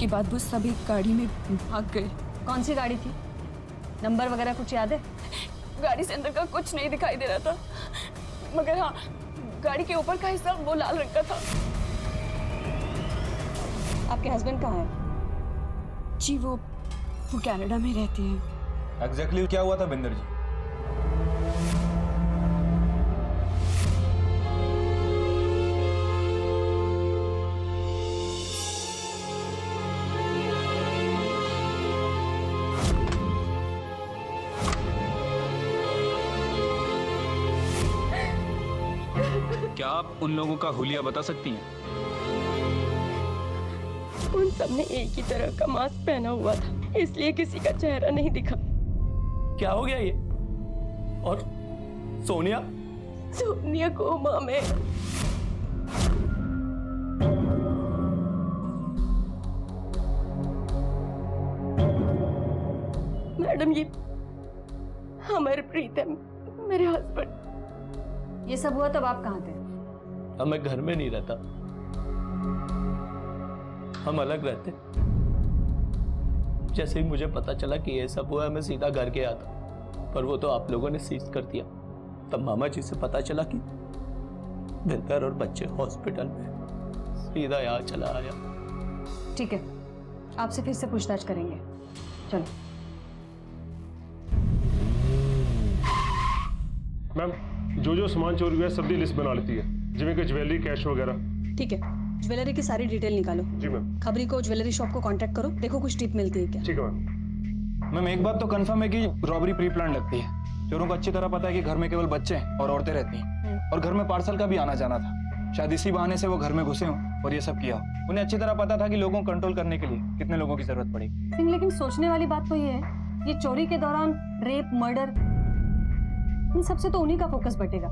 उसके बाद वो सभी गाड़ी में भाग गए। कौन सी गाड़ी थी? नंबर वगैरह कुछ याद है? गाड़ी से अंदर का कुछ नहीं दिखाई दे रहा था, मगर हाँ, गाड़ी के ऊपर का हिस्सा वो लाल रंग का था। आपके हस्बैंड कहाँ हैं? जी वो कनाडा में रहते हैं। एग्जैक्टली क्या हुआ था बिंदर जी? क्या आप उन लोगों का हुलिया बता सकती हैं? उन सब ने एक ही तरह का मास्क पहना हुआ था, इसलिए किसी का चेहरा नहीं दिखा। क्या हो गया ये? और सोनिया? सोनिया कोमा में। मैडम ये अमरप्रीत है, मेरे हस्बैंड। ये सब हुआ तब आप कहाँ थे? अब मैं घर में नहीं रहता, हम अलग रहते। जैसे ही मुझे पता चला कि ये सब हुआ, मैं सीधा घर गया था, पर वो तो आप लोगों ने सीज कर दिया। तब मामा जी से पता चला कि बिंदर और बच्चे हॉस्पिटल में, सीधा यहाँ चला आया। ठीक है, आपसे फिर से पूछताछ करेंगे। चलो। मैम जो सामान चोरी हुआ है सब दी लिस्ट बना लेती है, जिਵੇਂ कि ज्वेलरी, कैश वगैरह। ठीक है, ज्वेलरी की सारी डिटेल निकालो। जी मैम। खबरी को ज्वेलरी शॉप को कांटेक्ट करो, देखो कुछ टिप मिलती है क्या। ठीक है मैम। मैम एक बात तो कंफर्म है कि रॉबरी प्री प्लान लगती है। चोरों को अच्छी तरह पता है कि घर में केवल बच्चे और औरतें रहती हैं, और घर में पार्सल का भी आना जाना था। शायद इसी बहाने से वो घर में घुसे हों और ये सब किया हो। उन्हें अच्छी तरह पता था कि लोगों को कंट्रोल करने के लिए कितने लोगों की जरूरत पड़ेगी। सिंह, लेकिन सोचने वाली बात तो ये है, ये चोरी के दौरान रेप, मर्डर, इन सबसे तो उन्हीं का फोकस बटेगा,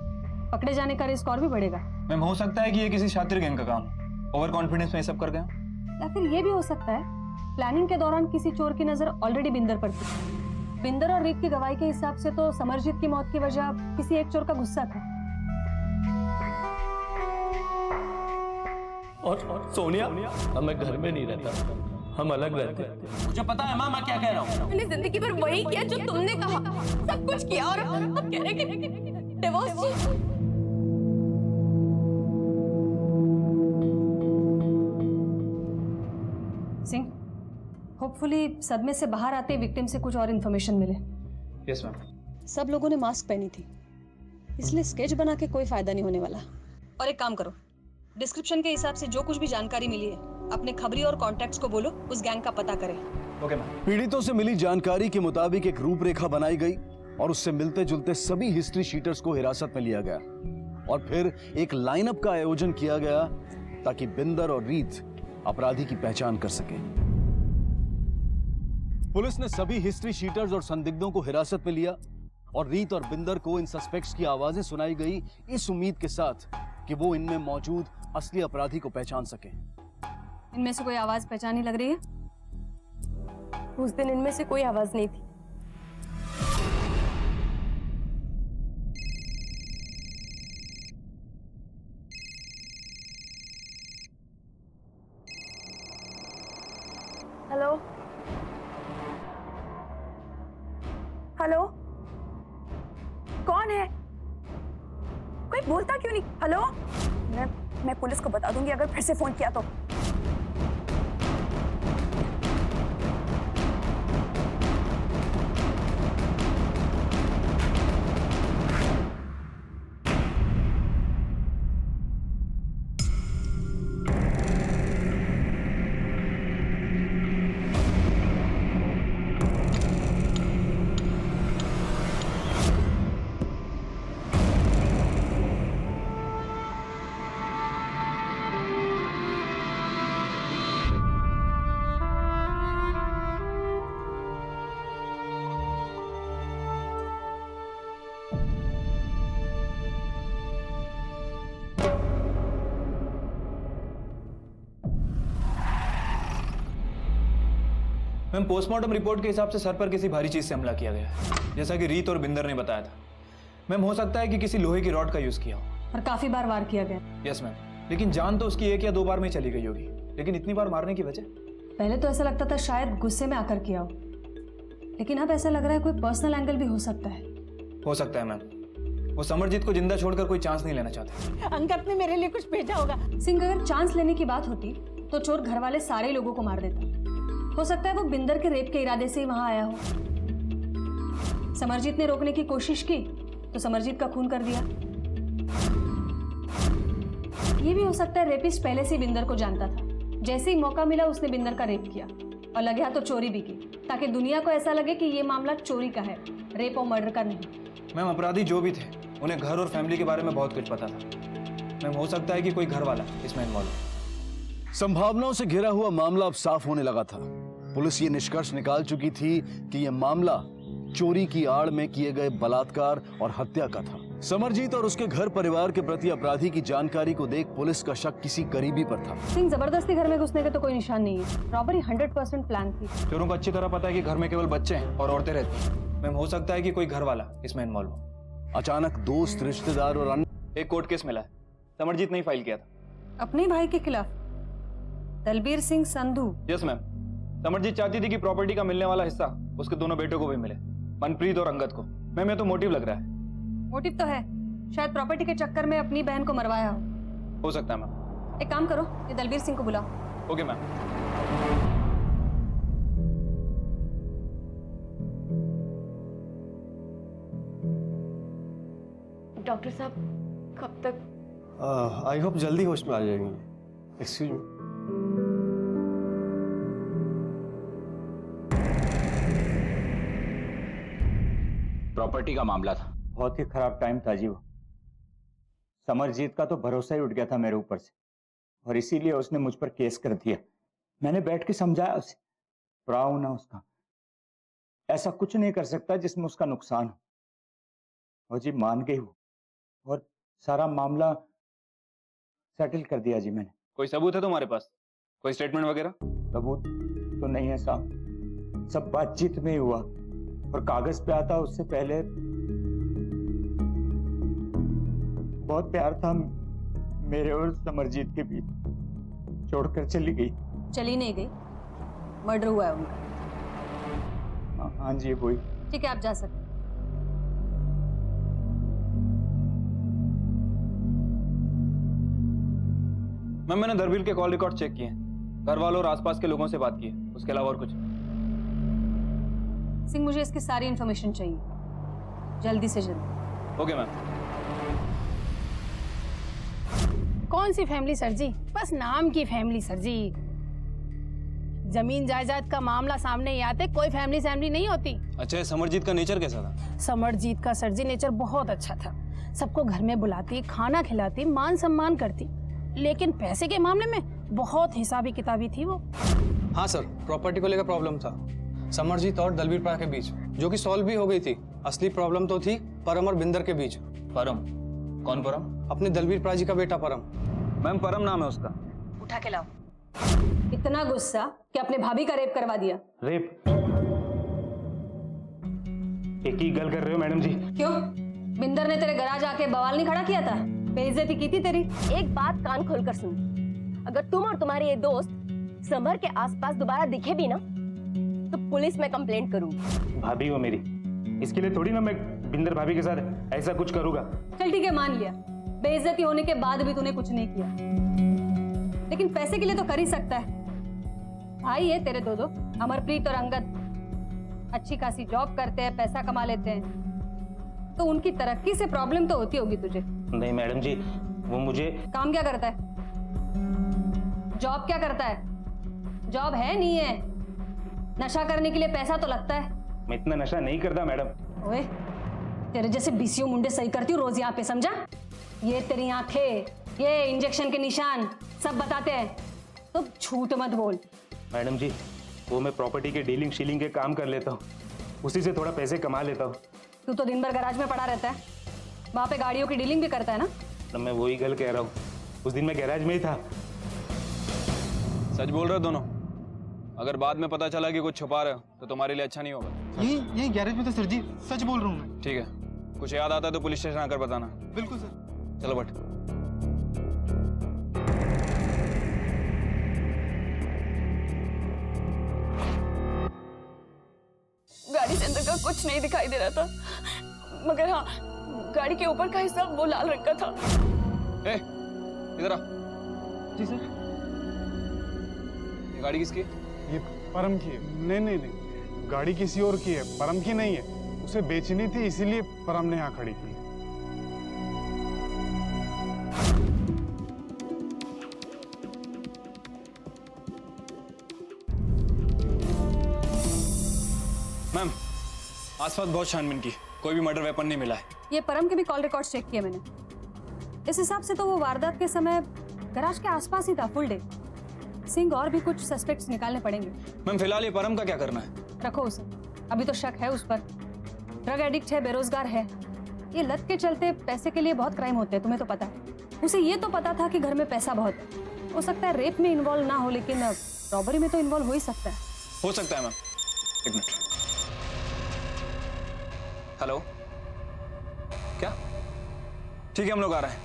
पकड़े जाने का रिस्क और भी बढ़ेगा। मैम हो सकता है कि ये किसी शातिर गैंग का काम, ओवर कॉन्फिडेंस में ये सब कर गए। या फिर ये भी हो सकता है प्लानिंग के दौरान किसी चोर की नजर ऑलरेडी बिंदर पर थी। बिंदर और रीत की गवाही के हिसाब से तो समरजीत की मौत की वजह किसी एक चोर का गुस्सा था। और सोनिया? अब मैं घर में नहीं रहता, हम अलग रहते। मुझे पता है माँ, मैं क्या कह रहा हूँ। मैंने जिंदगी भर वही किया जो तुमने कहा, सब कुछ किया, और अब कह रहे कि डिवोर्स। सिंह, होपफुली सदमे से बाहर आते विक्टिम से कुछ और इन्फॉर्मेशन मिले। Yes ma'am. सब लोगों ने मास्क पहनी थी, इसलिए स्केच बना के कोई फायदा नहीं होने वाला। और एक काम करो, डिस्क्रिप्शन के हिसाब से जो कुछ भी जानकारी मिली है अपने खबरी और कॉन्टैक्ट्स को बोलो, उस गैंग का पता करें। Okay ma'am. पीड़ितों से मिली जानकारी के मुताबिक एक रूपरेखा बनाई गई और उससे मिलते जुलते सभी हिस्ट्री शीटर्स को हिरासत में लिया गया, और फिर एक लाइनअप का आयोजन किया गया ताकि बिंदर और रीत अपराधी की पहचान कर सके। पुलिस ने सभी हिस्ट्री शीटर्स और संदिग्धों को हिरासत में लिया, और रीत और बिंदर को इन सस्पेक्ट्स की आवाजें सुनाई गई, इस उम्मीद के साथ कि वो इनमें मौजूद असली अपराधी को पहचान सके। इनमें से कोई आवाज पहचानी लग रही है? उस दिन इनमें से कोई आवाज नहीं थी। हेलो हेलो, कौन है? कोई बोलता क्यों नहीं? हेलो, मैं पुलिस को बता दूंगी अगर फिर से फोन किया तो। मैम पोस्टमार्टम रिपोर्ट के हिसाब से सर पर किसी भारी चीज से हमला किया गया है, जैसा कि रीत और बिंदर ने बताया था। मैम हो सकता है कि किसी लोहे की रॉड का यूज किया हो। और काफी बार वार किया गया। यस मैम, लेकिन जान तो उसकी 1 या 2 बार में चली गई होगी, लेकिन इतनी बार मारने की वजह? पहले तो ऐसा लगता था शायद गुस्से में आकर किया हो, लेकिन अब ऐसा लग रहा है कोई पर्सनल एंगल भी हो सकता है। हो सकता है मैम, वो समरजीत को जिंदा छोड़कर कोई चांस नहीं लेना चाहते। अंकत ने मेरे लिए कुछ भेजा होगा। सिंह, अगर चांस लेने की बात होती तो चोर घर वाले सारे लोगों को मार देता। हो सकता है वो बिंदर के रेप के इरादे से ही वहां आया हो। समरजीत ने रोकने की कोशिश की तो समरजीत का खून कर दिया। ये भी हो सकता है रेपिस्ट पहले से ही बिंदर को जानता था, जैसे ही मौका मिला उसने बिंदर का रेप किया और लगे हाथ तो चोरी भी की, ताकि दुनिया को ऐसा लगे कि ये मामला चोरी का है, रेप और मर्डर का नहीं। मैम अपराधी जो भी थे उन्हें घर और फैमिली के बारे में बहुत कुछ पता था। मैम हो सकता है कि कोई घर वाला इसमें इन्वॉल्व हो। संभावनाओं से घिरा हुआ मामला अब साफ होने लगा था। पुलिस ये निष्कर्ष निकाल चुकी थी कि यह मामला चोरी की आड़ में किए गए बलात्कार और हत्या का था। समरजीत और उसके घर परिवार के प्रति अपराधी की जानकारी को देख पुलिस का शक किसी करीबी पर था। सिंह, जबरदस्ती घर में घुसने के तो कोई निशान नहीं है। रॉबरी 100% प्लान थी। चोरों को अच्छी तरह पता है कि घर में केवल बच्चे हैं और औरतें रहती हैं। मैम हो सकता है कि कोई घर वाला इसमें इन्वॉल्व हो। अचानक दोस्त, रिश्तेदार और अन्य एक कोर्ट केस मिला है, समरजीत ने ही फाइल किया था। अपने भाई के खिलाफ? दलबीर सिंह संधू? यस मैम, समरजीत चाहती थी कि प्रॉपर्टी का मिलने वाला हिस्सा उसके दोनों बेटों को भी मिले, मनप्रीत और अंगद को। मैम ये तो मोटिव लग रहा है। मोटिव तो है, शायद प्रॉपर्टी के चक्कर में अपनी बहन को मरवाया हो सकता है मैम। एक काम करो, ये दलबीर सिंह को बुलाओ। Okay ma'am. डॉक्टर साहब कब तक? आई होप जल्दी होश में आ जाएंगे। Excuse me. प्रॉपर्टी का मामला था, बहुत ही खराब टाइम था जी। वो समरजीत का तो भरोसा ही उठ गया था मेरे ऊपर से, और इसीलिए उसने मुझ पर केस कर दिया। मैंने बैठ के समझाया उसे, प्राव ना उसका, ऐसा कुछ नहीं कर सकता जिसमें उसका नुकसान हो। वो जी मान गई वो, और सारा मामला सेटल कर दिया जी मैंने। कोई सबूत है तुम्हारे पास? कोई स्टेटमेंट वगैरह? सबूत तो नहीं है साहब, सब बातचीत में ही हुआ, और कागज पे आता उससे पहले बहुत प्यार था मेरे और समरजीत के बीच, छोड़कर चली गई। चली नहीं गई, मर्डर हुआ है उनका। हाँ जी वही। ठीक है, आप जा सकते। मैम मैंने दरबीर के कॉल रिकॉर्ड चेक किए, घर वालों और आसपास के लोगों से बात की है, उसके अलावा और कुछ? सिंह, मुझे इसकी सारी इन्फॉर्मेशन चाहिए, जल्दी से जल्दी। Okay ma'am. कौन सी फैमिली सर जी, बस नाम की फैमिली सर जी। जमीन जायदाद का मामला सामने ही आते कोई फैमिली नहीं होती। अच्छा, समरजीत का नेचर कैसा था? समरजीत का सर जी नेचर बहुत अच्छा था, सबको घर में बुलाती, खाना खिलाती, मान सम्मान करती, लेकिन पैसे के मामले में बहुत हिसाबी किताबी थी वो। हाँ सर, प्रॉपर्टी को लेकर प्रॉब्लम था समरजीत और दलबीर प्रा के बीच, जो कि सॉल्व भी हो गई थी। असली प्रॉब्लम तो थी परम और बिंदर के बीच। परम? कौन परम? अपने दलबीर प्रा जी का बेटा परम। मैम परम नाम है उसका। उठा के लाओ। इतना गुस्सा कि अपने भाभी का रेप करवा दिया। रेप? एक ही गल कर रहे हो मैडम जी? क्यों? बिंदर ने तेरे गराज आके बवाल नहीं खड़ा किया था? बेइज्जती की थी तेरी। एक बात कान खोलकर सुन, अगर तुम और तुम्हारे ये दोस्त समर के आसपास दोबारा दिखे भी ना तो पुलिस में कंप्लेंट करूंगी। भाभी हो मेरी, इसके लिए थोड़ी ना मैं बिंदर भाभी के साथ ऐसा कुछ करूंगा। चल ठीक है, मान लिया बेइज्जती होने के बाद भी तूने कुछ नहीं किया, लेकिन पैसे के लिए तो कर ही सकता है। भाई है तेरे दो अमरप्रीत और अंगद, अच्छी खासी जॉब करते हैं, पैसा कमा लेते हैं, तो उनकी तरक्की से प्रॉब्लम तो होती होगी तुझे। नहीं मैडम जी, वो मुझे। काम क्या करता है? जॉब क्या करता है? जॉब है नहीं है, नशा करने के लिए पैसा तो लगता है। मैं इतना नशा नहीं करता मैडम। ओए, तेरे जैसे बीसीओ मुंडे सही करती हूँ रोज यहाँ पे, समझा? ये तेरी आंखें, ये इंजेक्शन के निशान सब बताते हैं, तो झूठ मत बोल। मैडम जी, वो मैं प्रॉपर्टी के डीलिंग शीलिंग के काम कर लेता हूँ, उसी से थोड़ा पैसे कमा लेता हूँ। तू तो दिन भर गैराज में पड़ा रहता है, वहाँ पे गाड़ियों की डीलिंग भी करता है ना? तो मैं वही गल कह रहा हूँ, उस दिन मैं गैराज में ही था। सच बोल रहे हो दोनों? अगर बाद में पता चला कि कुछ छुपा रहे हो तो तुम्हारे लिए अच्छा नहीं होगा। यही गैरेज में तो सर जी, सच बोल रहा हूँ मैं। ठीक है, कुछ याद आता है तो पुलिस स्टेशन आकर बताना। बिल्कुल सर। चलो बट। अंदर का कुछ नहीं दिखाई दे रहा था, मगर हाँ गाड़ी के ऊपर का हिस्सा वो लाल रंग का था। ए, इधर आ। जी सर। ये गाड़ी किसकी है? ये परम की है। नहीं नहीं नहीं, गाड़ी किसी और की है, परम की नहीं है। उसे बेचनी थी इसीलिए परम ने यहाँ खड़ी की। मैम, आसपास बहुत छानबीन की, कोई भी मर्डर वेपन नहीं मिला है। ये परम के भी कॉल रिकॉर्ड्स चेक किए मैंने। इस हिसाब से तो वो वारदात के समय गैराज के आसपास ही था फुल डे। सिंह और भी कुछ सस्पेक्ट्स निकालने पड़ेंगे। मैम फिलहाल ये परम का क्या करना है? रखो उसे, अभी तो शक है उस पर। ड्रग एडिक्ट है, बेरोजगार है। ये लत के चलते पैसे के लिए बहुत क्राइम होते हैं, तुम्हें तो पता है। उसे ये तो पता था कि घर में पैसा बहुत है। हो सकता है रेप में इन्वॉल्व ना हो, लेकिन रॉबरी में तो इन्वॉल्व हो ही सकता है। हो सकता है मैम। एक मिनट। हेलो, क्या? ठीक है, हम लोग आ रहे हैं।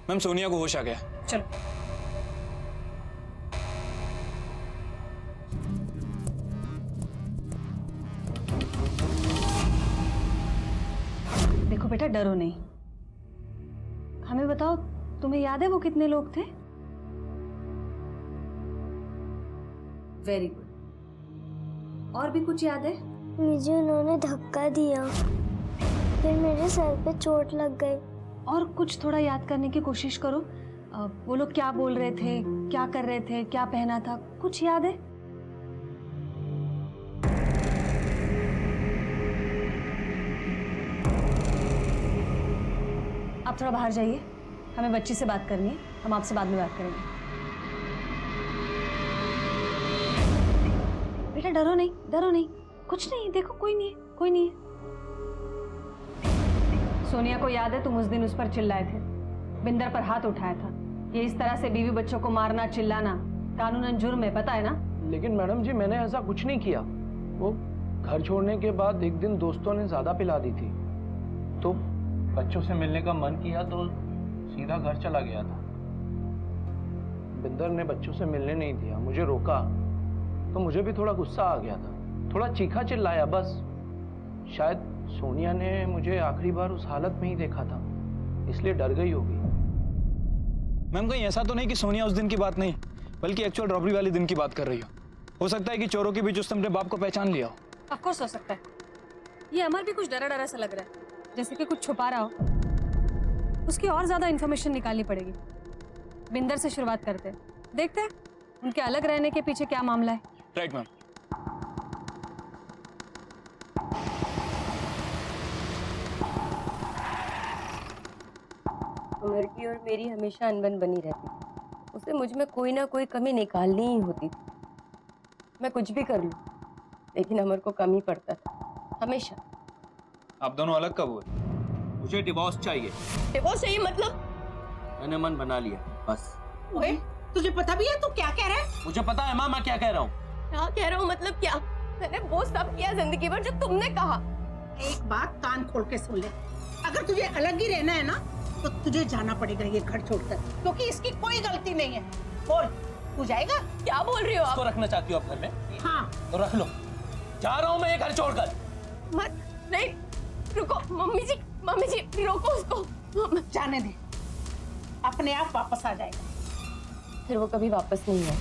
मैम सोनिया को होश आ गया। चलो। देखो बेटा, डरो नहीं। हमें बताओ, तुम्हें याद है वो कितने लोग थे? Very good. और भी कुछ याद है? मुझे उन्होंने धक्का दिया, फिर मेरे सर पे चोट लग गई। और कुछ थोड़ा याद करने की कोशिश करो। वो लोग क्या बोल रहे थे, क्या कर रहे थे, क्या पहना था, कुछ याद है? आप थोड़ा बाहर जाइए, हमें बच्ची से बात करनी है। हम आपसे बाद में बात करेंगे। बेटा डरो नहीं, डरो नहीं, कुछ नहीं। देखो कोई नहीं है, कोई नहीं है। सोनिया को याद है तुम उस दिन उस पर चिल्लाए थे, बिंदर पर हाथ उठाया था। ये इस तरह से बीवी बच्चों को मारना, चिल्लाना कानूनन जुर्म है, पता है ना? लेकिन मैडम जी, मैंने ऐसा कुछ नहीं किया। वो घर छोड़ने के बाद एक दिन दोस्तों ने ज्यादा पिला दी थी, तो बच्चों से मिलने का मन किया तो सीधा घर चला गया था। बिंदर ने बच्चों से मिलने नहीं दिया, मुझे रोका, तो मुझे भी थोड़ा गुस्सा आ गया था। थोड़ा चीखा चिल्लाया बस। शायद सोनिया ने मुझे आखिरी बार उस हालत में ही देखा था, इसलिए डर गई होगी। मैम कहीं ऐसा तो नहीं कि सोनिया उस दिन की बात नहीं, बल्कि एक्चुअल रॉबरी वाले दिन की बात कर रही हो सकता है कि चोरों के बीच उसने अपने बाप को पहचान लिया हो। ऑफ कोर्स हो सकता है। ये अमर भी कुछ डरा डरा सा लग रहा है, जैसे कि कुछ छुपा रहा हो। उसकी और ज्यादा इन्फॉर्मेशन निकालनी पड़ेगी। बिंदर से शुरुआत करते हैं, देखते हैं उनके अलग रहने के पीछे क्या मामला है। Right ma'am. अमर की और मेरी हमेशा अनबन बनी रहती थी। उसे मुझ में कोई ना कोई कमी निकालनी ही होती थी। मैं कुछ भी कर लूं, लेकिन अमर को कमी पड़ता था हमेशा। आप दोनों अलग कब हुए? मुझे डिवोर्स चाहिए। डिवोर्स चाहिए मतलब? मैंने मन बना लिया बस। ओए, तुझे पता भी है तू क्या कह रहा है? मुझे पता है माँ, मैं क्या कह रहा हूँ। क्या कह रहा हूँ मतलब क्या? मैंने वो सब किया जिंदगी भर जो तुमने कहा। एक बात कान खोल के सुन ले, अगर तुझे अलग ही रहना है ना, तो तुझे जाना पड़ेगा ये घर छोड़कर, क्योंकि इसकी कोई गलती नहीं है। बोल, तू जाएगा? क्या बोल रही हो आप? इसको रखना चाहती हो आप घर में? हाँ। तो रख लो, जा रहा हूँ मैं ये घर छोड़कर। मत, नहीं, रुको मम्मी जी, रोको उसको। जाने दे, अपने आप वापस आ जाएगा। फिर वो कभी वापस नहीं आए,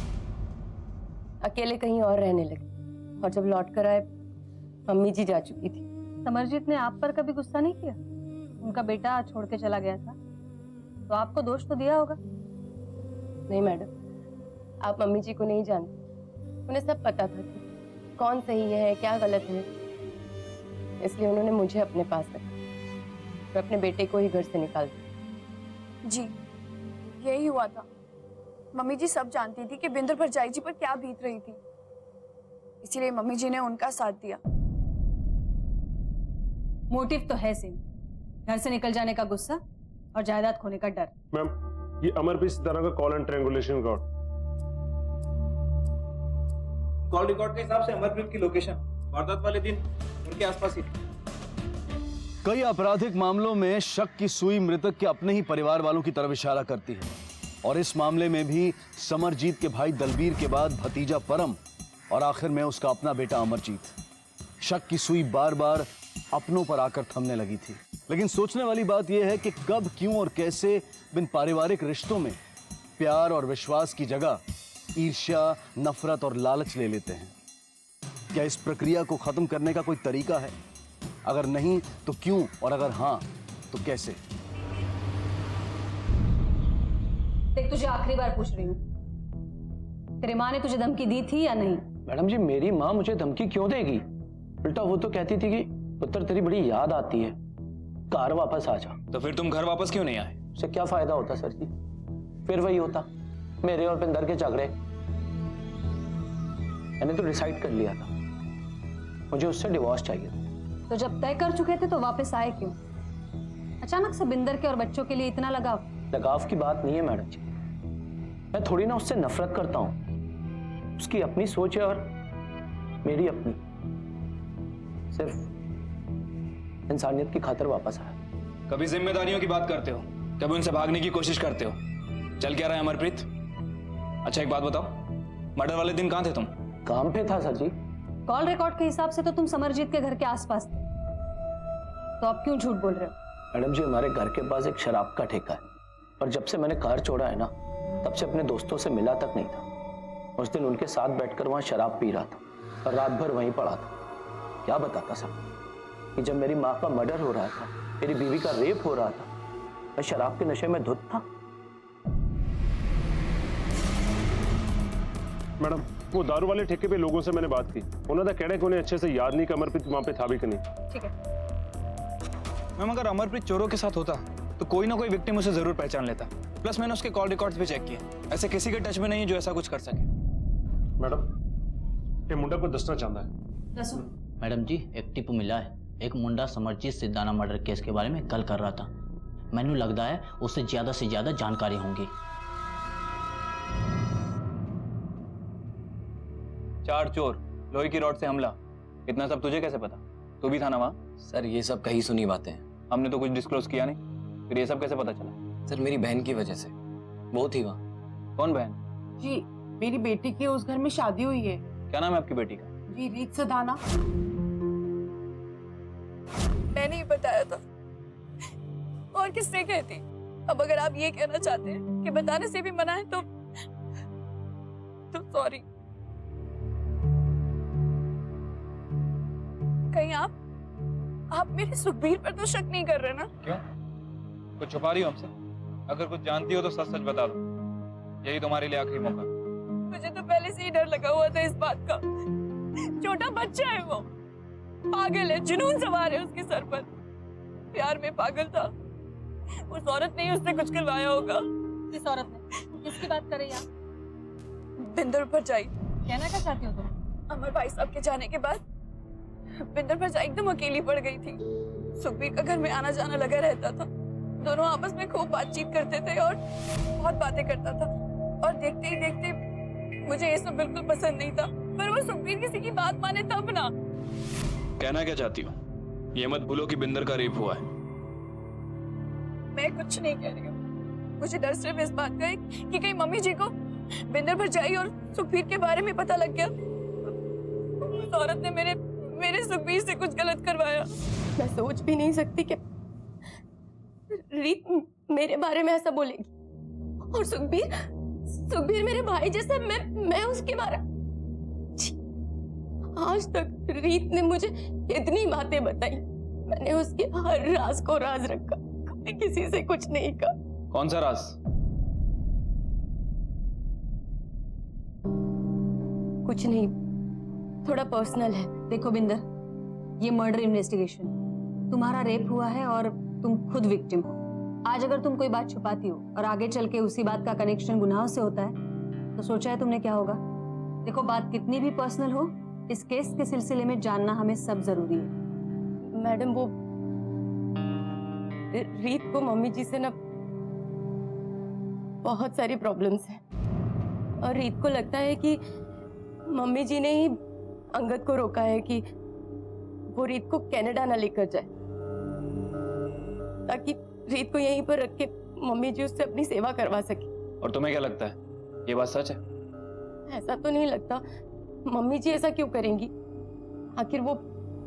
अकेले कहीं और रहने लगे, और जब लौट कर आए मम्मी जी जा चुकी थी। समरजीत ने आप पर कभी गुस्सा नहीं किया? उनका बेटा छोड़ के चला गया था तो आपको दोष तो दिया होगा। नहीं मैडम, आप मम्मी जी को नहीं जानते। उन्हें सब पता था कि कौन सही है क्या गलत है, इसलिए उन्होंने मुझे अपने पास रखा। मैं अपने बेटे को ही घर से निकाल दिया। जी यही हुआ था। मम्मी जी सब जानती थी कि बिंदर भरजाई जी पर क्या बीत रही थी, इसीलिए मम्मी जी ने उनका साथ दिया। मोटिव तो है सेम, घर से निकल जाने का गुस्सा और जायदाद खोने का डर। मैम, ये अमर भी इस तरह का call and triangulation record. Call record के हिसाब से अमरप्रीत की लोकेशन वारदात वाले दिन उनके आसपास ही थी। कई आपराधिक मामलों में शक की सुई मृतक के अपने ही परिवार वालों की तरफ इशारा करती है, और इस मामले में भी समरजीत के भाई दलबीर के बाद भतीजा परम और आखिर में उसका अपना बेटा अमरजीत। शक की सुई बार बार अपनों पर आकर थमने लगी थी। लेकिन सोचने वाली बात यह है कि कब, क्यों और कैसे बिन पारिवारिक रिश्तों में प्यार और विश्वास की जगह ईर्ष्या, नफरत और लालच ले लेते हैं। क्या इस प्रक्रिया को खत्म करने का कोई तरीका है? अगर नहीं तो क्यों, और अगर हां तो कैसे? देख, तुझे आखिरी बार पूछ रही हूँ, तेरी माँ ने तुझे धमकी दी थी या नहीं? मैडम जी, मेरी माँ मुझे धमकी क्यों देगी? उल्टा वो तो कहती थी कि पुत्र तेरी बड़ी याद आती है, घर वापस आ जा। तो फिर तुम घर वापस क्यों नहीं आए? उससे क्या फायदा होता सर जी? फिर वही होता, मेरे और बिंदर के झगड़े। मैंने तो डिसाइड कर लिया था, मुझे उससे डिवोर्स चाहिए था। तो जब तय कर चुके थे तो वापस आए क्यों? अचानक से बिंदर के और बच्चों के लिए इतना लगाव? लगाव की बात नहीं है मैडम जी, मैं थोड़ी ना उससे नफरत करता हूँ। उसकी अपनी सोच है और मेरी अपनी। सिर्फ इंसानियत की खातिर वापस आया। कभी जिम्मेदारियों की बात करते हो, कभी उनसे भागने की कोशिश करते हो। चल क्या रहा है अमरप्रीत? अच्छा एक बात बताओ, मर्डर वाले दिन कहाँ थे तुम? काम पे था सर जी। कॉल रिकॉर्ड के हिसाब से तो तुम समरजीत के घर के आसपास थे, तो अब क्यों झूठ बोल रहे हो? मैडम जी, हमारे घर के पास एक शराब का ठेका है, और जब से मैंने कार छोड़ा है ना, तब से अपने दोस्तों से मिला तक नहीं था। उस दिन उनके साथ बैठकर वहां शराब पी रहा था और रात भर वहीं पड़ा था। क्या बताता सब कि जब मेरी माँ का मर्डर हो रहा था, मेरी बीवी का रेप हो रहा था, मैं शराब के नशे में धुत था। मैडम, वो दारू वाले ठेके पे लोगों से मैंने बात की, उन्होंने कहना कि उन्हें अच्छे से याद नहीं कि अमरप्रीत वहां पे था भी कि नहीं। ठीक है मैम, अगर अमरप्रीत चोरों के साथ होता तो कोई ना कोई विक्टिम उसे जरूर पहचान लेता। प्लस मैंने उसके कॉल रिकॉर्ड्स भी चेक किए, ऐसे किसी के टच में नहीं है जो ऐसा कुछ कर सके। मैडम, ये मुंडा को दसना चाहता है। दसो। मैडम जी, एक टिप मिला है। एक मुंडा समरजीत सिद्धाना मर्डर केस के बारे में कल कर रहा था। मैंने लगता है उससे ज्यादा जानकारी होंगी। 4 चोर, लोहे की रॉड से हमला, इतना सब तुझे कैसे पता? तू भी था ना वहाँ? सर, ये सब कहीं सुनी बातें हैं। हमने तो कुछ डिस्क्लोज किया नहीं, फिर ये सब कैसे पता चला? सर, मेरी बहन की वजह से। वो थी वहाँ। कौन बहन? जी, मेरी बेटी की उस घर में शादी हुई है। क्या नाम है आपकी बेटी का? जी, रीत सदाना। मैंने ही बताया था, और किसने कहती? अब अगर आप ये कहना चाहते हैं कि बताने से भी मना है तो सॉरी। कहीं आप मेरे सुखबीर पर तो शक नहीं कर रहे ना? क्यों? कुछ छुपा रही हो हमसे? अगर कुछ जानती हो तो सच सच बता दो, यही तुम्हारे लिए आखिरी मौका। मुझे तो पहले से ही डर लगा हुआ था इस बात का। छोटा बच्चा है वो, पागल है, जुनून सवार है उसके सर पर। प्यार में पागल था। उस औरत ने उससे कुछ करवाया होगा। किस औरत ने? किसकी बात कर रही है आप? बिंदर भरजाई। कहना क्या चाहती हो तुम? अमर भाई साहब के जाने के बाद बिंदर भरजाई एकदम अकेली पड़ गई थी। सुखबीर का घर में आना जाना लगा रहता था। दोनों आपस में खूब बातचीत करते थे और बहुत बातें करता था। और देखते ही देखते मुझे ये सब बिल्कुल पसंद नहीं था। पर वो सुखबीर किसी की बात माने तब ना। कहना क्या चाहती हो? ये मत भूलो कि बिंदर का रेप हुआ है। मैं कुछ नहीं कह रही हूँ। मुझे डर सिर्फ इस बात का है कि कहीं मम्मी जी को बिंदर भरजाई और सुखबीर के बारे में पता लग गया। उस औरत ने मेरे सुखबीर से कुछ गलत करवाया। मैं सोच भी नहीं सकती कि रीत मेरे बारे में ऐसा बोलेगी। और सुखबीर मेरे भाई जैसा, मैं उसके बारे। आज तक रीत ने मुझे इतनी बातें बताई, मैंने उसके हर राज को राज रखा, कभी किसी से कुछ नहीं कहा। कौन सा राज? कुछ नहीं, थोड़ा पर्सनल है। देखो बिंदर, ये मर्डर इन्वेस्टिगेशन, तुम्हारा रेप हुआ है और तुम खुद विक्टिम हो। आज अगर तुम कोई बात छुपाती हो और आगे चल के उसी बात का कनेक्शन गुनाह से होता है, तो सोचा है तुमने क्या होगा? देखो, बात कितनी भी पर्सनल हो, इस केस के सिलसिले में जानना हमें सब जरूरी है। मैडम, वो रीत को मम्मी जी से ना बहुत सारी प्रॉब्लम्स हैं, और रीत को लगता है कि मम्मी जी ने ही अंगद को रोका है कि वो रीत को कनाडा ना लेकर जाए, ताकि रीत को यहीं पर रख के मम्मी जी उससे अपनी सेवा करवा सके। और तुम्हें क्या लगता है, ये बात सच है? ऐसा तो नहीं लगता। मम्मी जी ऐसा क्यों करेंगी? आखिर वो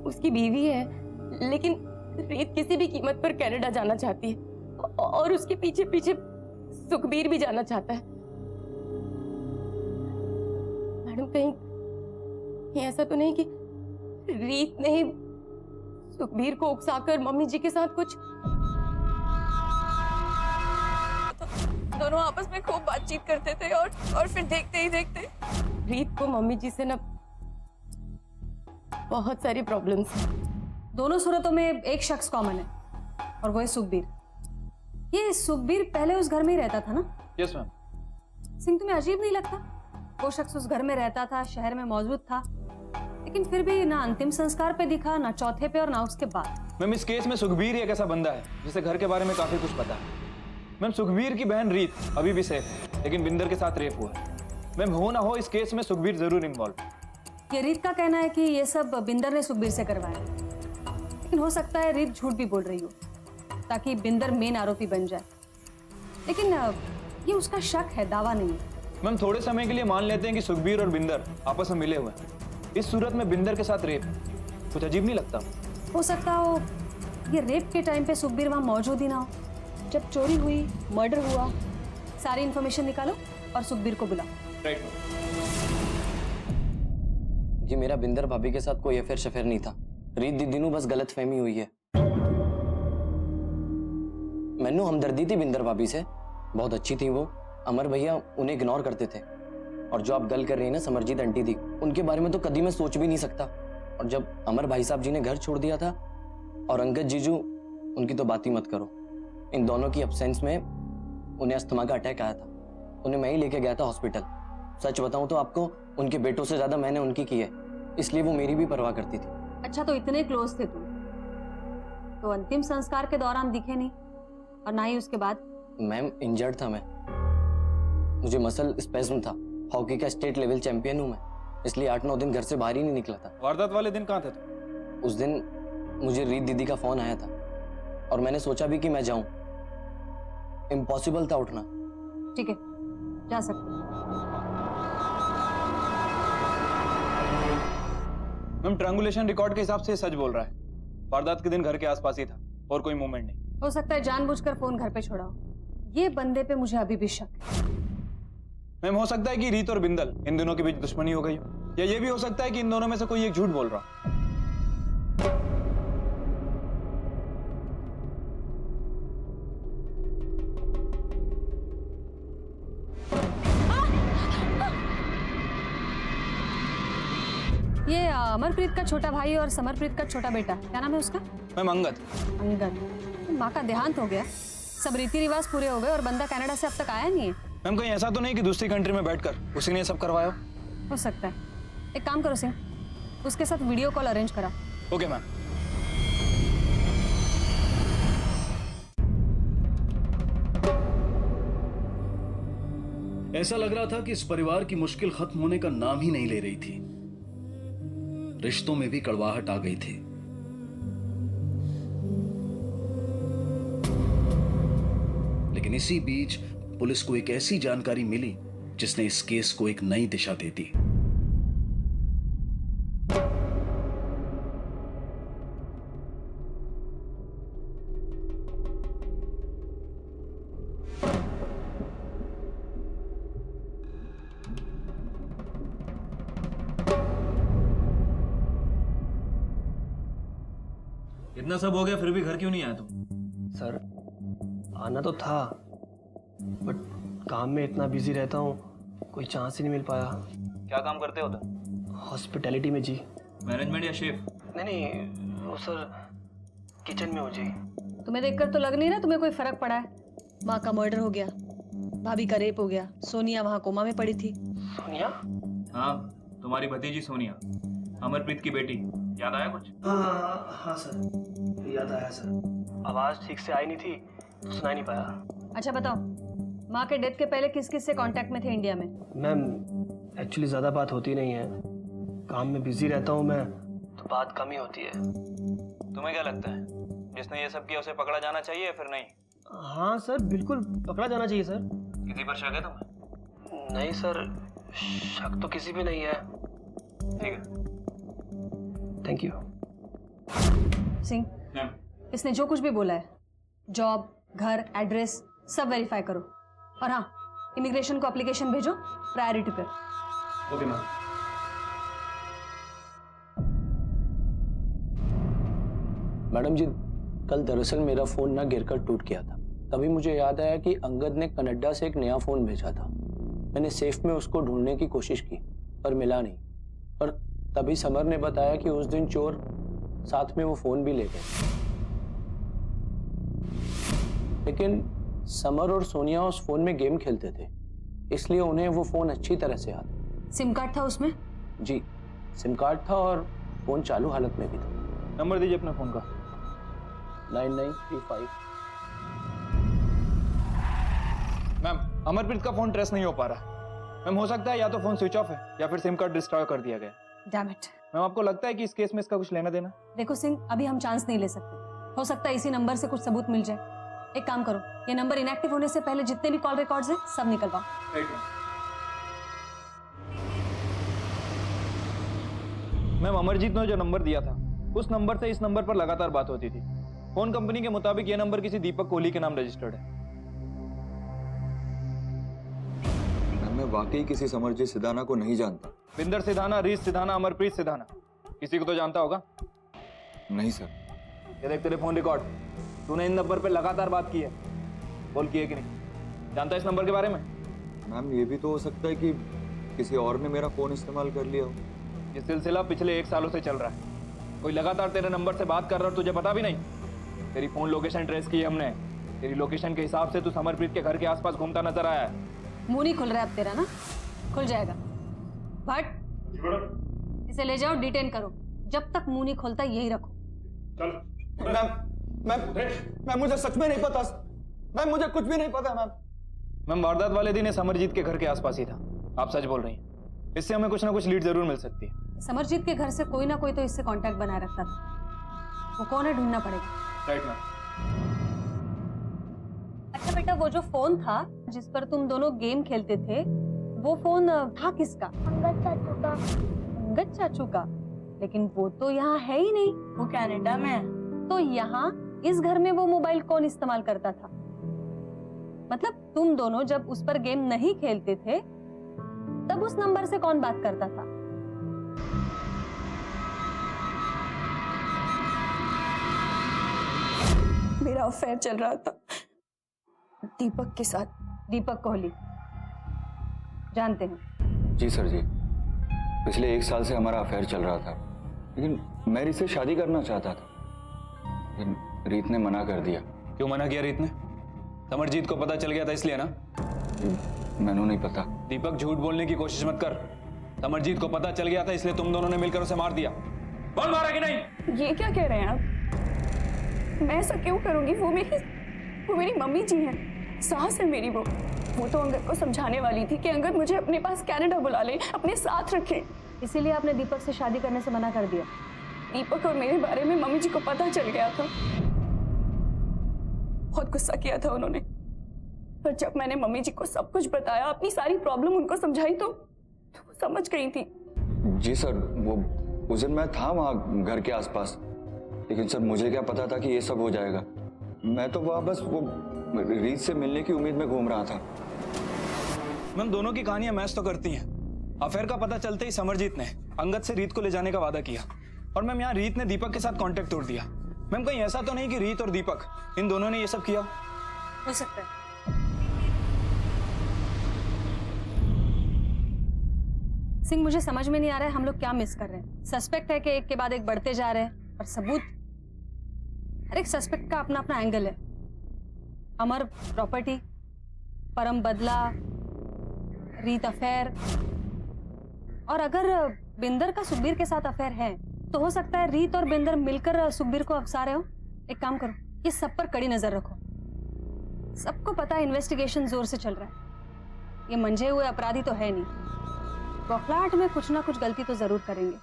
उसकी बीवी है, लेकिन रीत किसी भी कीमत पर कनाडा जाना चाहती है और उसके पीछे पीछे सुखबीर भी जाना चाहता है। मैडम कहीं ऐसा तो नहीं कि रीत ने सुखबीर को उकसाकर मम्मी जी के साथ कुछ? दोनों आपस में खूब बातचीत करते थे और फिर देखते ही देखते रीत को मम्मी जी से ना बहुत सारी प्रॉब्लम्स हैं। दोनों सूरतों में एक शख्स कॉमन है और वो है सुखबीर। ये सुखबीर पहले उस घर में ही रहता था ना? Yes ma'am. सिंह, तुम्हें अजीब नहीं लगता? वो शख्स उस घर में रहता था, शहर में मौजूद था, लेकिन फिर भी ना अंतिम संस्कार पे दिखा, ना चौथे पे और ना उसके बाद। मैम, इस केस में सुखबीर एक ऐसा बंदा है जिसे घर के बारे में काफी कुछ पता है। मैम, सुखबीर की बहन रीत अभी भी सेफ है, लेकिन बिंदर के साथ रेप हुआ है। मैम, हो ना हो इस केस में सुखबीर जरूर इन्वॉल्व। ये रीत का कहना है कि ये सब बिंदर ने सुखबीर से करवाया, लेकिन हो सकता है रीत झूठ भी बोल रही हो ताकि बिंदर मेन आरोपी बन जाए। लेकिन ये उसका शक है, दावा नहीं है। मैम, थोड़े समय के लिए मान लेते हैं कि सुखबीर और बिंदर आपस में मिले हुए हैं। इस सूरत में बिंदर के साथ रेप कुछ अजीब नहीं लगता? हो सकता हो ये रेप के टाइम पे सुखबीर वहां मौजूद ही ना हो। जब चोरी हुई, मर्डर हुआ, सारी इंफॉर्मेशन निकालो और सुखबीर को बुलाओ। राइट। जी, मेरा बिंदर भाभी के साथ कोई अफेयर शफेयर नहीं था। रीत दीदी नू बस गलत फहमी हुई है। मैनू हमदर्दी थी बिंदर भाभी से, बहुत अच्छी थी वो। अमर भैया उन्हें इग्नोर करते थे। और जो आप गल कर रही है ना समरजीत आंटी दी, उनके बारे में तो कभी मैं सोच भी नहीं सकता। और जब अमर भाई साहब जी ने घर छोड़ दिया था और अंगद जीजू, उनकी तो बात ही मत करो। इन दोनों की एब्सेंस में उन्हें अस्थमा का अटैक आया था। उन्हें मैं ही लेके गया था हॉस्पिटल। सच बताऊं तो आपको, उनके बेटों से ज्यादा मैंने उनकी की है, इसलिए वो मेरी भी परवाह करती थी। अच्छा, तो इतने क्लोज थे तुम, तो अंतिम संस्कार के दौरान दिखे नहीं और ना ही उसके बाद? मैम, इंजर्ड था मैं, मुझे मसल स्पेज्म था। हॉकी का स्टेट लेवल चैंपियन हूं मैं, इसलिए 8-9 दिन घर से बाहर ही नहीं निकला था। वारदात वाले दिन कहाँ थे तुम? उस दिन मुझे रीत दीदी का फोन आया था और मैंने सोचा भी कि मैं जाऊं। इम्पॉसिबल था उठना। ठीक है, जा सकते हो। मैम, ट्रायंगुलेशन रिकॉर्ड के हिसाब से सच बोल रहा है। वारदात के दिन घर के आसपास ही था और कोई मूवमेंट नहीं। हो सकता है जानबूझकर फोन घर पे छोड़ा हो। ये बंदे पे मुझे अभी भी शक है। मैम, हो सकता है कि रीत और बिंदल, इन दोनों के बीच दुश्मनी हो गई हो, या ये भी हो सकता है कि इन दोनों में से कोई एक झूठ बोल रहा हो। ये अमरप्रीत का छोटा भाई और समरप्रीत का छोटा बेटा, क्या नाम है उसका? मैम, अंगद। अंगद। माँ का देहांत हो गया, सब रीति रिवाज पूरे हो गए और बंदा कनाडा से अब तक आया नहीं है। मैम, कहीं ऐसा तो नहीं कि दूसरी कंट्री में बैठकर उसी ने सब करवाया हो सकता है। एक काम करो सिंह, उसके साथ वीडियो कॉल अरेंज करा। Okay ma'am. ऐसा लग रहा था कि इस परिवार की मुश्किल खत्म होने का नाम ही नहीं ले रही थी। रिश्तों में भी कड़वाहट आ गई थी। लेकिन इसी बीच पुलिस को एक ऐसी जानकारी मिली जिसने इस केस को एक नई दिशा दे दी। इतना सब हो गया फिर भी घर क्यों नहीं आया तुम? सर, आना तो था, बट काम में इतना बिजी रहता हूँ, कोई चांस ही नहीं मिल पाया। क्या काम करते हो तुम? हॉस्पिटैलिटी में जी। मैनेजमेंट या शेफ? नहीं, वो सर किचन में हो जी। तुम्हें देखकर तो लग नहीं रहा तुम्हें कोई फर्क पड़ा है। माँ का मर्डर हो गया, भाभी का रेप हो गया, सोनिया वहाँ कोमा में पड़ी थी। सोनिया? हाँ, तुम्हारी भतीजी सोनिया, अमरप्रीत की बेटी। याद आया कुछ? हाँ सर, याद आया सर। आवाज ठीक से आई नहीं थी तो सुना नहीं पाया। अच्छा बताओ, माँ के डेथ के पहले किस किस से कांटेक्ट में थे इंडिया में? मैम, एक्चुअली ज़्यादा बात होती नहीं है, काम में बिजी रहता हूँ मैं, तो बात कम ही होती है। तुम्हें क्या लगता है, जिसने ये सब किया उसे पकड़ा जाना चाहिए या फिर नहीं? हाँ सर, बिल्कुल पकड़ा जाना चाहिए सर। किसी पर शक है तुम्हें? नहीं सर, शक तो किसी पे नहीं है। ठीक है। Thank you. सिंह, इसने जो कुछ भी बोला है, जॉब, घर, एड्रेस, सब वेरीफाई करो। और हाँ, इमिग्रेशन को एप्लीकेशन भेजो प्रायोरिटी पर। Okay ma'am. मैडम जी, कल दरअसल मेरा फोन ना गिरकर टूट गया था। तभी मुझे याद आया कि अंगद ने कनाडा से एक नया फोन भेजा था। मैंने सेफ में उसको ढूंढने की कोशिश की पर मिला नहीं। और तभी समर ने बताया कि उस दिन चोर साथ में वो फोन भी ले गए। लेकिन समर और सोनिया उस फोन में गेम खेलते थे, इसलिए उन्हें वो फोन अच्छी तरह से याद है। सिम कार्ड था उसमें? जी, सिम कार्ड था और फोन चालू हालत में भी था। नंबर दीजिए अपने फोन का। 9935। मैम, अमरप्रीत का फोन ट्रेस नहीं हो पा रहा। मैम, हो सकता है या तो फोन स्विच ऑफ है या फिर सिम कार्ड डिस्ट्रॉय कर दिया गया। Damn it. मैम, आपको लगता है कि इस केस में इसका कुछ लेना देना? देखो सिंह, अभी हम चांस नहीं ले सकते। हो सकता है इसी नंबर से कुछ सबूत मिल जाए। एक काम करो, ये नंबर इनएक्टिव होने से पहले जितने भी कॉल रिकॉर्ड्स हैं सब निकलवाओ। मैम, अमरजीत ने जो नंबर दिया था उस नंबर से इस नंबर पर लगातार बात होती थी। फोन कंपनी के मुताबिक यह नंबर किसी दीपक कोहली के नाम रजिस्टर्ड है। मैं वाकई किसी समरजीत सिदाना को नहीं जानता। बिंदर सिधाना, रीत सिधाना, अमरप्रीत सिधाना, किसी को तो जानता होगा? नहीं सर। ये देख तेरे फोन रिकॉर्ड, तूने इन नंबर पे लगातार बात की है। बोल की है कि नहीं? जानता है इस नंबर के बारे में? मैम, ये भी तो हो सकता है कि किसी और ने मेरा फोन इस्तेमाल कर लिया हो। ये सिलसिला पिछले 1 सालों से चल रहा है। कोई लगातार तेरे नंबर से बात कर रहा और तुझे पता भी नहीं। तेरी फोन लोकेशन ट्रेस की हमने। तेरी लोकेशन के हिसाब से तू समरप्रीत के घर के आसपास घूमता नजर आया है। मुंह नहीं खुल रहा है अब तेरा ना? खुल जाएगा। भट्ट, इसे ले जाओ, डिटेन करो। जब तक मुंह नहीं खोलता यही रखो। मैम, मुझे सच में नहीं पता। मैम, मुझे कुछ भी नहीं पता। मैम, वारदात वाले दिन ये समरजीत के घर के आसपास ही था। आप सच बोल रही हैं। इससे हमें कुछ ना कुछ लीड जरूर मिल सकती है। समरजीत के घर से कोई ना कोई तो इससे कांटेक्ट बनाए रखता था। वो कौन है ढूंढना पड़ेगा। Right ma'am. अच्छा बेटा, वो जो फोन था जिस पर तुम दोनों गेम खेलते थे, वो फोन था किसका? अंगद चाचू का। अंगद चाचू का? लेकिन वो तो यहाँ है ही नहीं, वो कनाडा में है। तो यहाँ इस घर में वो मोबाइल कौन इस्तेमाल करता था? मतलब तुम दोनों जब उस पर गेम नहीं खेलते थे तब उस नंबर से कौन बात करता था? मेरा अफेयर चल रहा था दीपक के साथ। दीपक कोहली जानते हैं? जी सर जी। पिछले 1 साल से हमारा अफेयर चल रहा था, लेकिन मैं रीत से शादी करना चाहता था, लेकिन रीत ने मना कर दिया। क्यों मना किया रीत ने? समरजीत को पता चल गया था इसलिए ना? मैंने नहीं पता। दीपक, झूठ बोलने की कोशिश मत कर। समरजीत को पता चल गया था इसलिए तुम दोनों ने मिलकर उसे मार दिया। बोल, मारा कि नहीं? ये क्या कह रहे हैं आप? मैं ऐसा क्यों करूंगी? वो मेरी मम्मी जी हैं, सास है मेरी। वो तो अंगद को समझाने वाली थी कि अंगद मुझे अपने पास कनाडा बुला ले, अपने साथ रखे। इसीलिए आपने दीपक से शादी करने से मना कर दिया? दीपक और मेरे बारे में मम्मी जी को पता चल गया था। बहुत गुस्सा किया था उन्होंने, पर जब मैंने मम्मी जी को सब कुछ बताया, अपनी सारी प्रॉब्लम उनको समझाई तो वो समझ गई थी। जी सर, वो उस दिन मैं था वहाँ घर के आसपास, लेकिन सर मुझे क्या पता था कि ये सब हो जाएगा। मैं तो वहाँ बस वो रीत से मिलने की उम्मीद में घूम रहा था। मैम, दोनों की कहानियां मैच तो करती हैं। अफेयर का पता चलते ही समरजीत ने अंगद से रीत को ले जाने का वादा किया और मैम यहाँ रीत ने दीपक के साथ कांटेक्ट तोड़ दिया। मैम, कहीं ऐसा तो नहीं कि रीत और दीपक इन दोनों ने ये सब किया? हो सकता है। सिंह, मुझे समझ में नहीं आ रहा है हम लोग क्या मिस कर रहे हैं। सस्पेक्ट है कि एक के बाद एक बढ़ते जा रहे हैं और सबूत, हर एक सस्पेक्ट का अपना अपना एंगल है। अमर प्रॉपर्टी, परम बदला, रीत अफेयर, और अगर बिंदर का सुखबीर के साथ अफेयर है तो हो सकता है रीत और बिंदर मिलकर सुखबीर को अफसा रहे हो। एक काम करो, ये सब पर कड़ी नजर रखो। सबको पता है इन्वेस्टिगेशन जोर से चल रहा है। ये मंझे हुए अपराधी तो है नहीं, बौखलाहट में कुछ ना कुछ गलती तो जरूर करेंगे।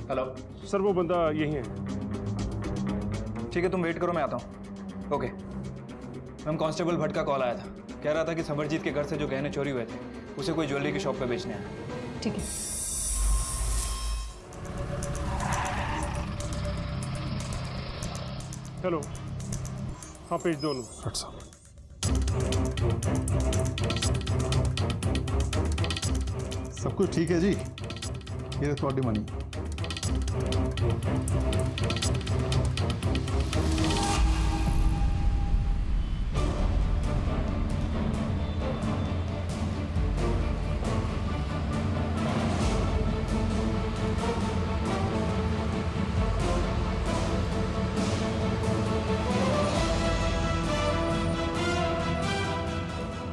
हेलो सर वो बंदा यही है। ठीक है, तुम वेट करो, मैं आता हूँ। ओके मैम, कांस्टेबल भट्ट का कॉल आया था, कह रहा था कि समरजीत के घर से जो गहने चोरी हुए थे उसे कोई ज्वेलरी की शॉप पे बेचने आया। ठीक है। हेलो, हाँ पेज दो भट्ट साहब। सब कुछ ठीक है जी, ये थोड़ी मनी।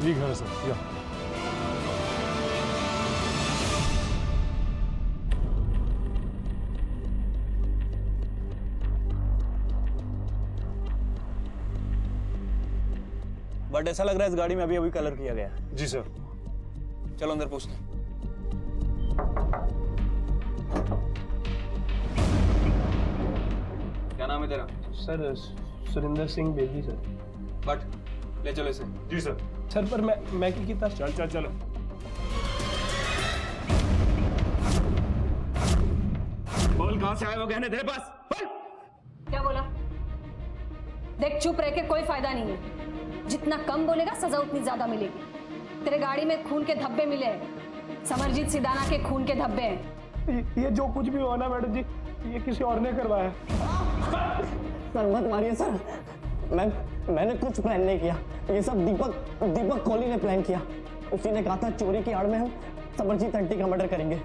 ये घर है सर, या बट ऐसा लग रहा है इस गाड़ी में अभी अभी कलर किया गया है। जी सर। चलो अंदर पूछते हैं। क्या नाम है तेरा? Sir Surendra Singh Bedi sir. But ले चलो इसे। जी सर। सर पर मैं की कितना चल चल चलो। बोल कहां से आए वो गहने तेरे पास? बोल। क्या बोला? देख, चुप रह के कोई फायदा नहीं है। जितना कम बोलेगा सजा उतनी ज्यादा मिलेगी। तेरे गाड़ी में खून के धब्बे मिले हैं, समरजीत सिदाना के खून के धब्बे हैं। ये जो कुछ भी हुआ ना मैडम जी, ये किसी और ने करवाया। सर मत मारिए सर, मैंने कुछ प्लान नहीं किया। ये सब दीपक कोहली ने प्लान किया। उसी ने कहा था चोरी की आड़ में हम समरजीत आंटी का मर्डर करेंगे।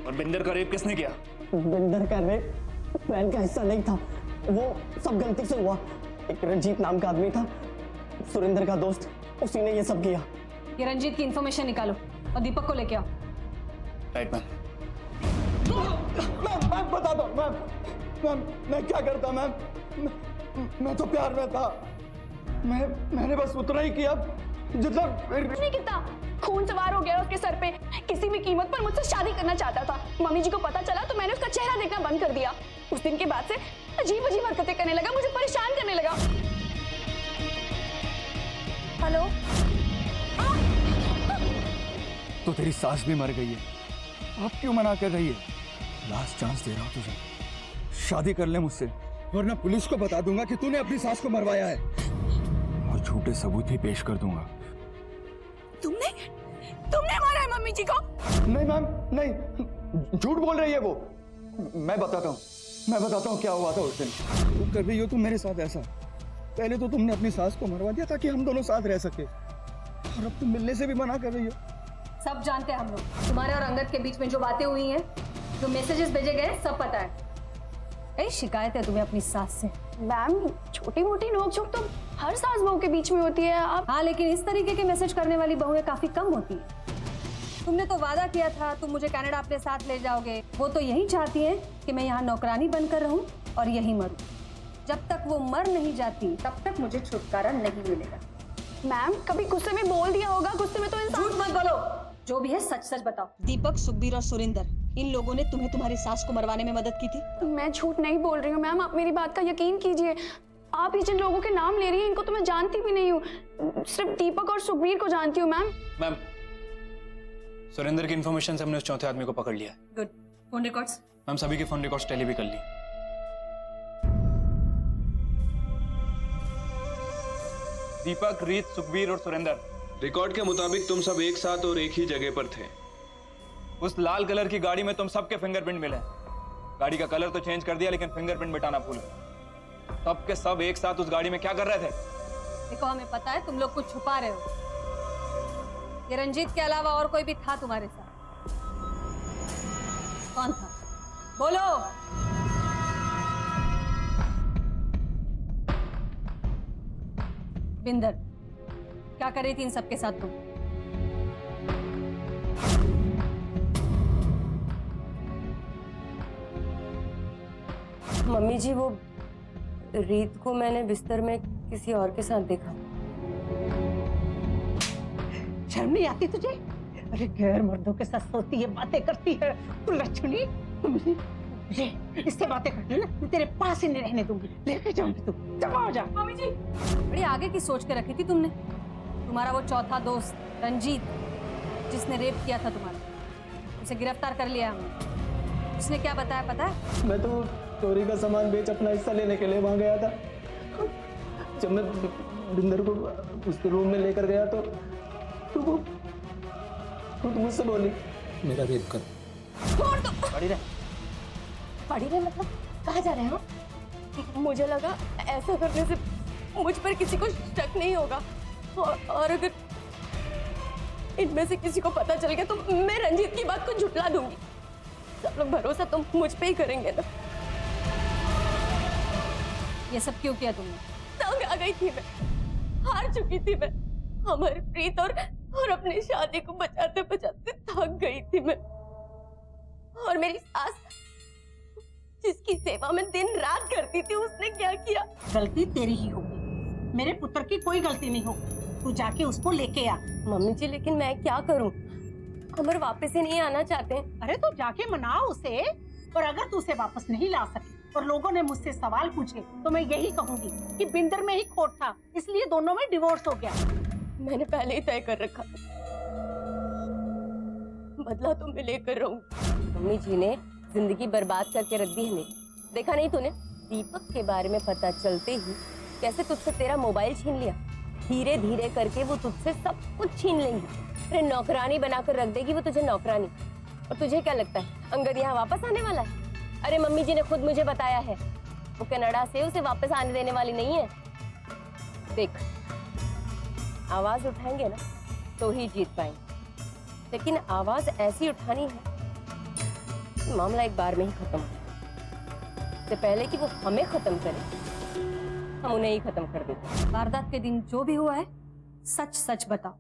और बिंदर का रेप किसने किया? बिंदर का रेप प्लान का हिस्सा नहीं था, वो सब गलती से हुआ। एक रंजीत नाम का आदमी था, सुरेंद्र का दोस्त, उसी ने ये सब किया। ये रंजीत की इंफॉर्मेशन निकालो और दीपक को लेके आओ। Right ma'am. मैम बता दो मैम, मैं क्या करता मैम? मैं तो प्यार में था। मैंने बस उतना ही किया जितना नहीं कितना। खून सवार हो गया उसके सर पे। किसी भी कीमत पर मुझसे शादी करना चाहता था। मम्मी जी को पता चला तो मैंने उसका चेहरा देखना बंद कर दिया। उस दिन के बाद से अजीब अजीब हरकतें करने लगा, मुझे परेशान करने लगा। हेलो, तो तेरी सास भी मर गई है, अब क्यों मना कर रही है? लास्ट चांस दे रहा हूं तुझे, शादी कर ले मुझसे, वरना पुलिस को बता दूंगा कि तूने अपनी सास को मरवाया है और झूठे सबूत भी पेश कर दूंगा। तुमने मारा है मम्मी जी को? नहीं मैम, नहीं, झूठ बोल रही है वो। मैं बताता हूँ क्या हुआ था उस दिन। तुम कर रही हो तुम मेरे साथ ऐसा? पहले तो तुमने अपनी सास को मरवा दिया ताकि हम दोनों साथ रह सके, और अब तुम मिलने से भी मना कर रही हो। सब जानते हैं हम लोग, तुम्हारे और अंगद के बीच में जो बातें हुई हैं, जो मैसेजेस भेजे गए, सब पता है। कई शिकायत है तुम्हें अपनी सास से। मैम, छोटी मोटी नोकझोंक तो हर सास बहू के बीच में होती है। आप हाँ, लेकिन इस तरीके के मैसेज करने वाली बहुएं काफी कम होती है। तुमने तो वादा किया था तुम मुझे कनाडा अपने साथ ले जाओगे। वो तो यही चाहती है कि मैं यहाँ नौकरानी बनकर रहूं और यहीं मरूं। जब तक वो मर नहीं जाती तब तक मुझे छुटकारा नहीं मिलेगा। मैम, कभी गुस्से में बोल दिया होगा। गुस्से में तो इंसान। झूठ मत बोलो, जो भी है सच सच बताओ। दीपक, सुखबीर और सुरेंद्र, इन लोगों ने तुम्हें तुम्हारी सास को मरवाने में मदद की थी? मैं झूठ नहीं बोल रही हूँ मैम, आप मेरी बात का यकीन कीजिए। आप ये जिन लोगों के नाम ले रही हैं, इनको तो मैं जानती भी नहीं हूँ। सिर्फ दीपक और सुखबीर को जानती हूँ मैम। मैम, सुरेंद्र की इन्फॉर्मेशन से हमने उस चौथे आदमी को पकड़ लिया। गुड। Phone records? मैम, सभी के फोन रिकॉर्ड्स टेली भी कर ली। दीपक, रीत, सुखबीर और सुरेंद्र। रिकॉर्ड के मुताबिक तुम सब एक साथ और एक ही जगह पर थे। उस लाल कलर की गाड़ी में तुम सबके फिंगरप्रिंट मिले। गाड़ी का कलर तो चेंज कर दिया, लेकिन फिंगरप्रिंट मिटाना भूल गए। सब के सब एक साथ उस गाड़ी में क्या कर रहे थे? देखो, हमें पता है तुम लोग कुछ छुपा रहे हो। ये रंजीत के अलावा और कोई भी था तुम्हारे साथ? कौन था? बोलो। बिंदर, क्या कर रही थी इन सबके साथ तुम? मम्मी जी, वो रीत को मैंने बिस्तर में किसी और के साथ देखा। शर्म नहीं आती तुझे? अरे गैर मर्दों के साथ सोती है, बातें करती है, तू लक्ष्मी। ये इससे बातें करती है ना, मैं तेरे पास ही नहीं रहने दूंगी, लेके जाऊंगी तू, जमा हो जा। मम्मी जी बड़ी आगे की सोच के रखी थी तुमने। तुम्हारा वो चौथा दोस्त रंजीत, जिसने रेप किया था तुम्हारा, उसे गिरफ्तार कर लिया हमने। उसने क्या बताया पता है? मैं तो चोरी का सामान बेच अपना हिस्सा लेने के लिए वहां गया था। जब मैं बिंदर को उसके रूम में लेकर गया तो वो मुझसे बोली मेरा रेप कर। छोड़ दो। पढ़ी रहे मतलब कहाँ जा रहे हो? मुझे लगा ऐसा करने से मुझ पर किसी को शक नहीं होगा, और अगर इनमें से किसी को पता चल गया तो मैं रंजीत की बात को झुठला दूंगी। सब लोग भरोसा तो मुझ पे ही करेंगे ना। ये सब क्यों किया तुमने? तंग आ गई थी मैं, हार चुकी थी मैं। अमरप्रीत और अपनी शादी को बचाते बचाते थक गई थी मैं। और मेरी सास, जिसकी सेवा में दिन रात करती थी, उसने क्या किया? गलती तेरी ही होगी, मेरे पुत्र की कोई गलती नहीं होगी। तू जाके उसको लेके आ। मम्मी जी लेकिन मैं क्या करूं? अमर वापस ही नहीं आना चाहते। अरे तू जाके मनाओ उसे, और अगर तू उसे वापस नहीं ला सकी और लोगों ने मुझसे सवाल पूछे तो मैं यही कहूंगी कि बिंदर में ही खोट था, इसलिए दोनों में डिवोर्स हो गया। मैंने पहले ही तय कर रखा था, बदला तो मैं लेकर रहूंगी। मम्मी जी ने जिंदगी बर्बाद करके रख दी है मेरी। देखा नहीं तूने? दीपक के बारे में पता चलते ही कैसे तुझसे तेरा मोबाइल छीन लिया। धीरे धीरे करके वो तुझसे सब कुछ छीन लेंगी। अरे नौकरानी बनाकर रख देगी वो तुझे, नौकरानी। और तुझे क्या लगता है अंगद यहाँ वापस आने वाला है? अरे मम्मी जी ने खुद मुझे बताया है, वो कनाडा से उसे वापस आने देने वाली नहीं है। देख, आवाज उठाएंगे ना तो ही जीत पाएंगे, लेकिन आवाज ऐसी उठानी है कि मामला एक बार में ही खत्म हो। इससे पहले कि वो हमें खत्म करे, हम उन्हें ही खत्म कर देते। वारदात के दिन जो भी हुआ है सच सच बताओ।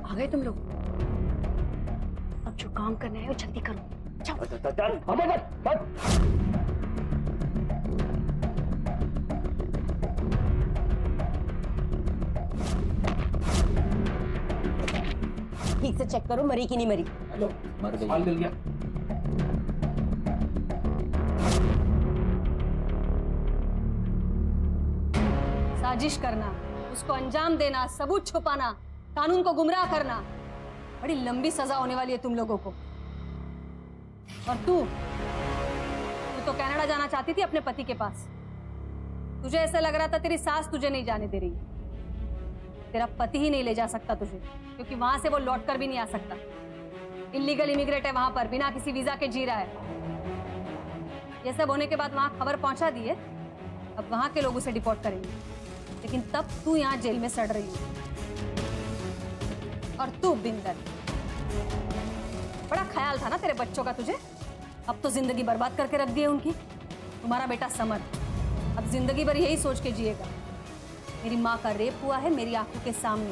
आ गए तुम लोग? अब जो काम करना है वो जल्दी करो। ठीक से चेक करो मरी कि नहीं मरी। हेलो, मर गई। मिल गया। साजिश करना, उसको अंजाम देना, सबूत छुपाना, कानून को गुमराह करना, बड़ी लंबी सजा होने वाली है तुम लोगों को। और तू तो कनाडा जाना चाहती थी अपने पति के पास। तुझे ऐसा लग रहा था तेरी सास तुझे नहीं जाने दे रही है। तेरा पति ही नहीं ले जा सकता तुझे, क्योंकि वहां से वो लौट कर भी नहीं आ सकता। इलीगल इमिग्रेट है वहां पर, बिना किसी वीजा के जी रहा है। ये सब होने के बाद वहां खबर पहुंचा दी है, अब वहां के लोग उसे डिपोर्ट करेंगे। लेकिन तब तू यहाँ जेल में सड़ रही है। और तू बिंदर, बड़ा ख्याल था ना तेरे बच्चों का तुझे, अब तो जिंदगी बर्बाद करके रख दी है उनकी। तुम्हारा बेटा समर अब जिंदगी भर यही सोच के जिएगा, मेरी माँ का रेप हुआ है मेरी आंखों के सामने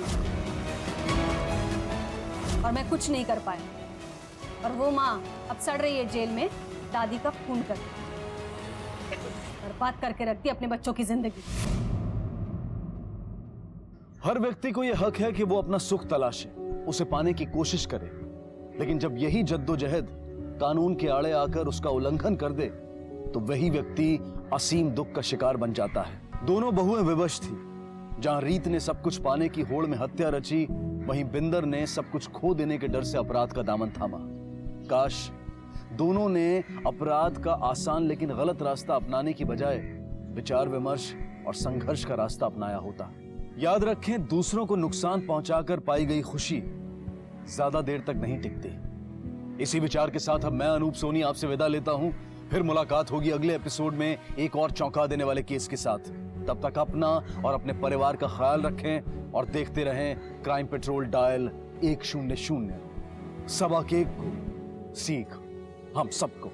और मैं कुछ नहीं कर पाया। और वो माँ अब सड़ रही है जेल में दादी का खून कर, बर्बाद करके रख दी अपने बच्चों की जिंदगी। हर व्यक्ति को यह हक है कि वो अपना सुख तलाशे, उसे पाने की कोशिश करे, लेकिन जब यही जद्दोजहद कानून के आड़े आकर उसका उल्लंघन कर दे तो वही व्यक्ति असीम दुख का शिकार बन जाता है। दोनों बहुएं विवश थी। जहां रीत ने सब कुछ पाने की होड़ में हत्या रची, वहीं बिंदर ने सब कुछ खो देने के डर से अपराध का दामन थामा। काश दोनों ने अपराध का आसान लेकिन गलत रास्ता अपनाने की बजाय विचार विमर्श और संघर्ष का रास्ता अपनाया होता। याद रखें, दूसरों को नुकसान पहुंचाकर पाई गई खुशी ज्यादा देर तक नहीं टिकती। इसी विचार के साथ अब मैं अनूप सोनी आपसे विदा लेता हूं। फिर मुलाकात होगी अगले एपिसोड में एक और चौंका देने वाले केस के साथ। तब तक अपना और अपने परिवार का ख्याल रखें और देखते रहें क्राइम पेट्रोल डायल 100। सबक एक को सीख हम सबको।